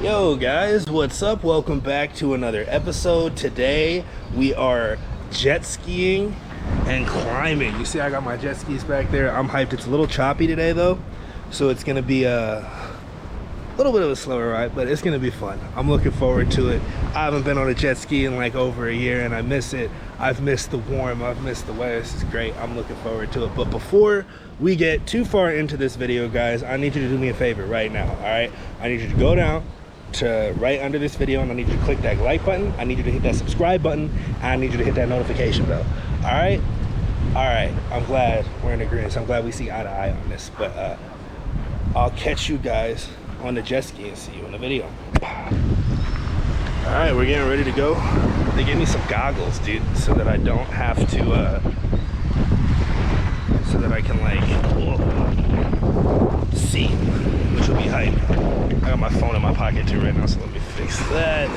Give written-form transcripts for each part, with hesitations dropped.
Yo guys, what's up? Welcome back to another episode. Today we are jet skiing and climbing. You see I got my jet skis back there. I'm hyped. It's a little choppy today though, so it's gonna be a little bit of a slower ride, but it's gonna be fun. I'm looking forward to it. I haven't been on a jet ski in like over a year and I miss it. I've missed the warm, I've missed the weather. This is great. I'm looking forward to it. But before we get too far into this video, guys, I need you to do me a favor right now, all right? I need you to go down to right under this video and I need you to click that like button. I need you to hit that subscribe button and I need you to hit that notification bell. All right, I'm glad we're in agreement. I'm glad we see eye to eye on this. But I'll catch you guys on the jet ski and see you in the video. All right, we're getting ready to go. They gave me some goggles, dude, so that I don't have to so that I can like see, which will be hype. I got my phone in my pocket too right now, so let me fix that.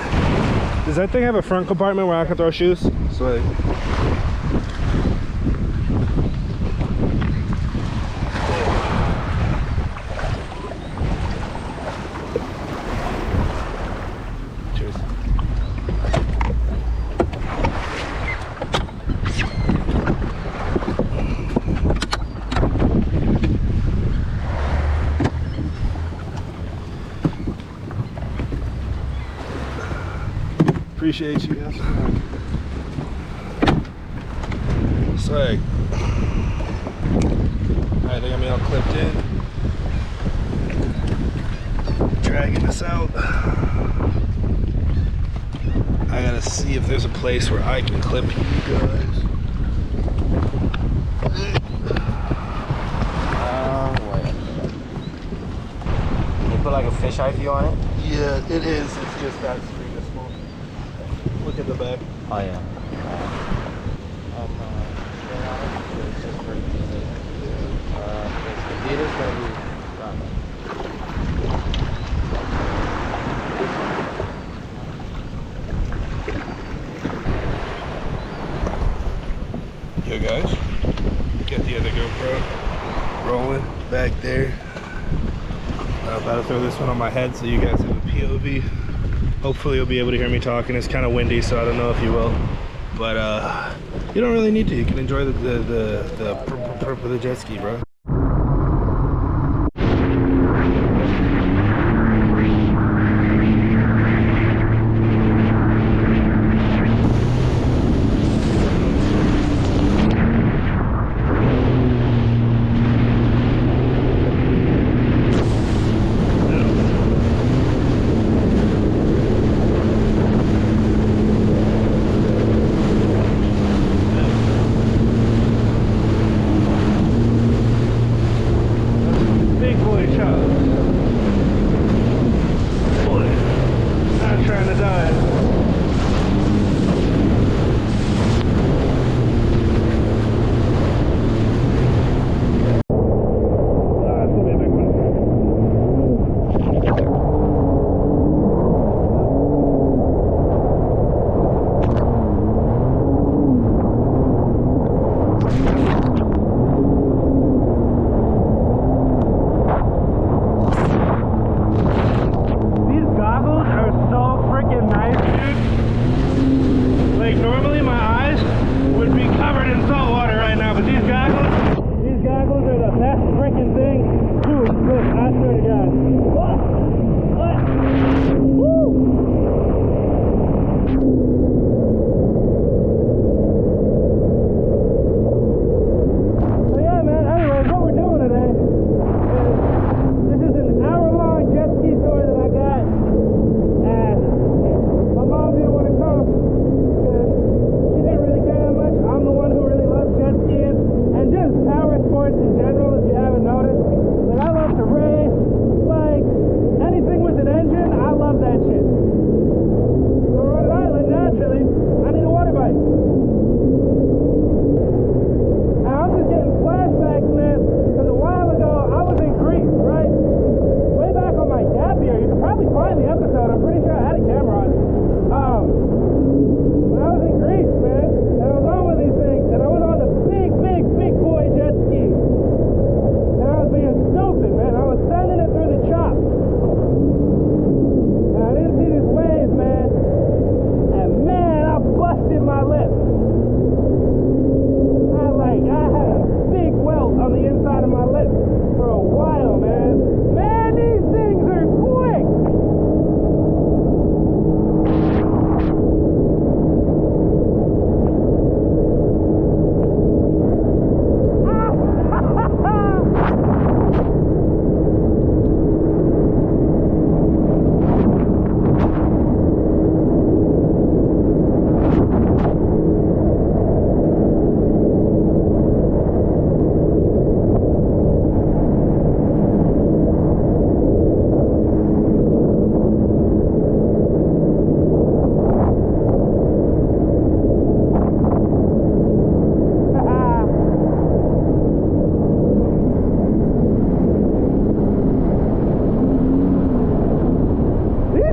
Does that thing have a front compartment where I can throw shoes? So like, cheers. Appreciate you. Yes. Swag. Alright, they got me all clipped in. Dragging this out. I gotta see if there's a place where I can clip you guys. Wait. You put like a fisheye view on it? Yeah, it is. It's just that screen is small. Look at the back. Oh yeah. It's just for music. The theater's gonna be Yo guys, get the other GoPro rolling back there. I'm about to throw this one on my head so you guys have a POV. Hopefully you'll be able to hear me talking. It's kind of windy, so I don't know if you will, but you don't really need to. You can enjoy the jet ski, bro.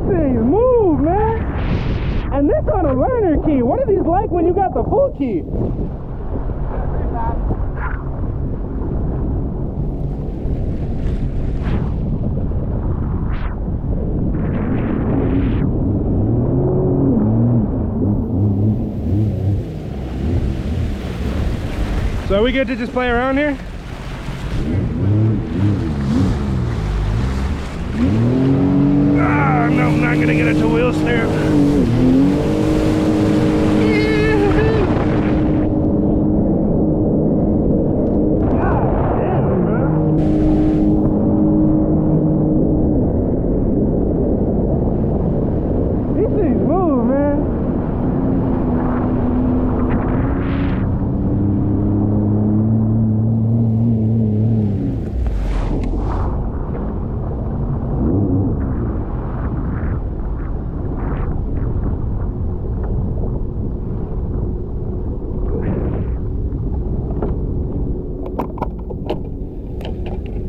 things move, man. And this on a learner key. What are these like when you got the full key? So we get to just play around here? Ah, no, I'm not gonna get it to wheel snare.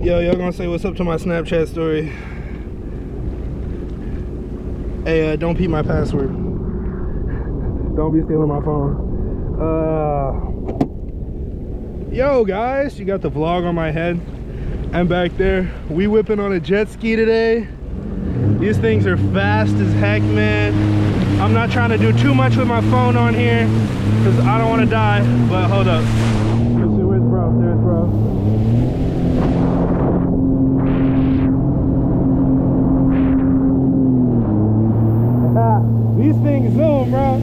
Yo, y'all gonna say what's up to my Snapchat story? Hey, don't peep my password. Don't be stealing my phone. Yo, guys, you got the vlog on my head. I'm back there. We whipping on a jet ski today. These things are fast as heck, man. I'm not trying to do too much with my phone on here because I don't want to die. But hold up. Let's see, where's bro? There's bro. These things zoom, bro.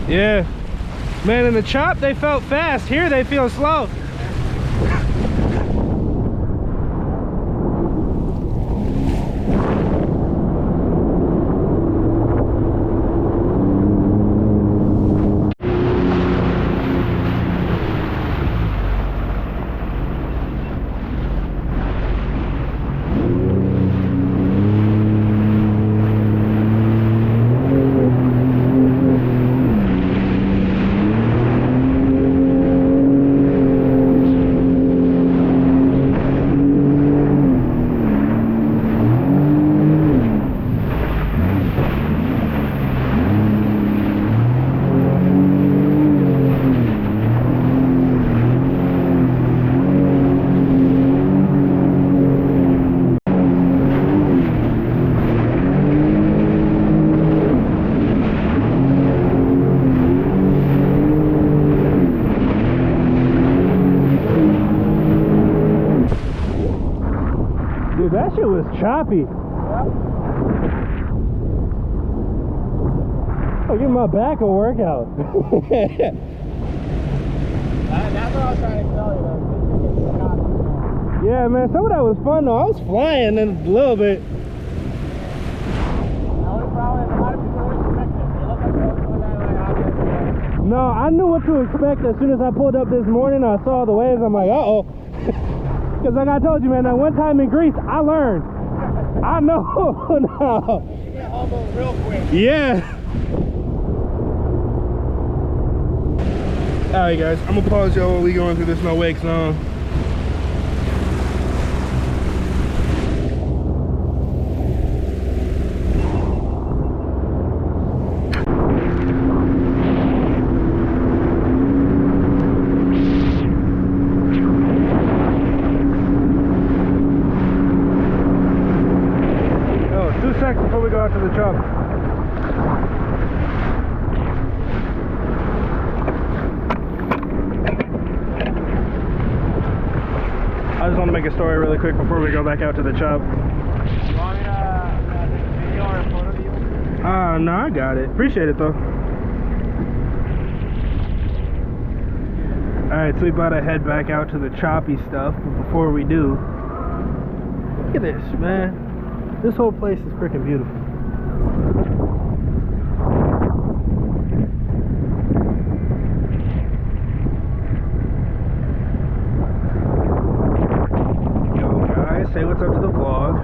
Yeah, man, in the chop they felt fast. Here they feel slow. Dude, that shit was choppy. Yep. I'll give my back a workout. That's what I was trying to tell you, though. Yeah, man, some of that was fun though. I was flying a little bit. The only problem is a lot of people don't expect it. They look like they're going down like obvious. No, I knew what to expect as soon as I pulled up this morning. I saw the waves. I'm like, uh-oh. Because like I told you, man, that one time in Greece, I learned. I know now. You get humbled real quick. Yeah. Alright guys, I'm gonna pause y'all while we going through this no wake zone. Oh, 2 seconds before we go out to the chopper. I just want to make a story really quick before we go back out to the chop. You want me to take a video or a photo of you? No, I got it. Appreciate it though. Alright, so we about to head back out to the choppy stuff, but before we do, look at this, man. This whole place is freaking beautiful. Say what's up to the vlog.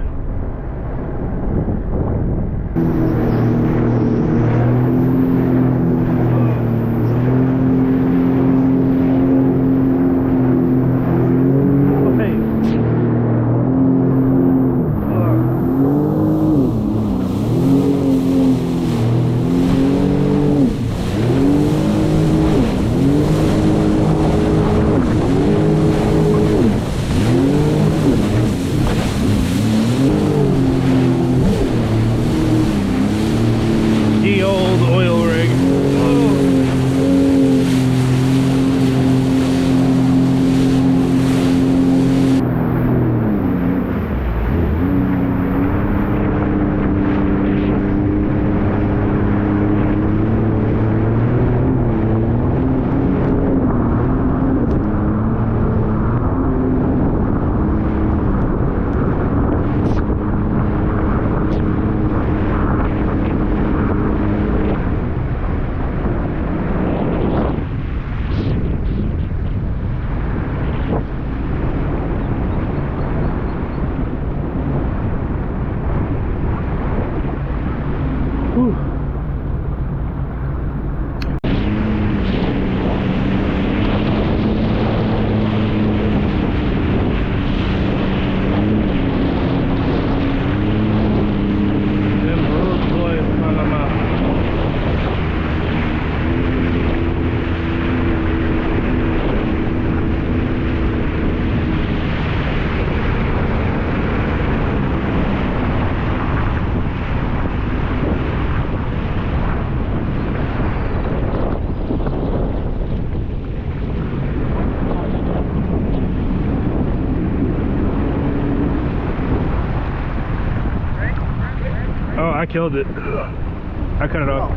I killed it. I cut it off.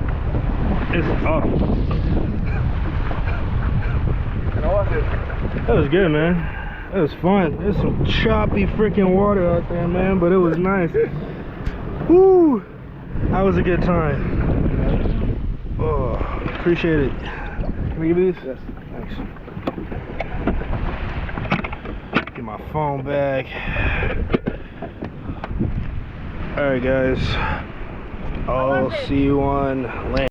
It's off. How was it? That was good, man. That was fun. There's some choppy freaking water out there, man, but it was nice. Woo! That was a good time. Oh, appreciate it. Can we give you these? Yes. Thanks. Get my phone back. Alright guys, I'll see you on land.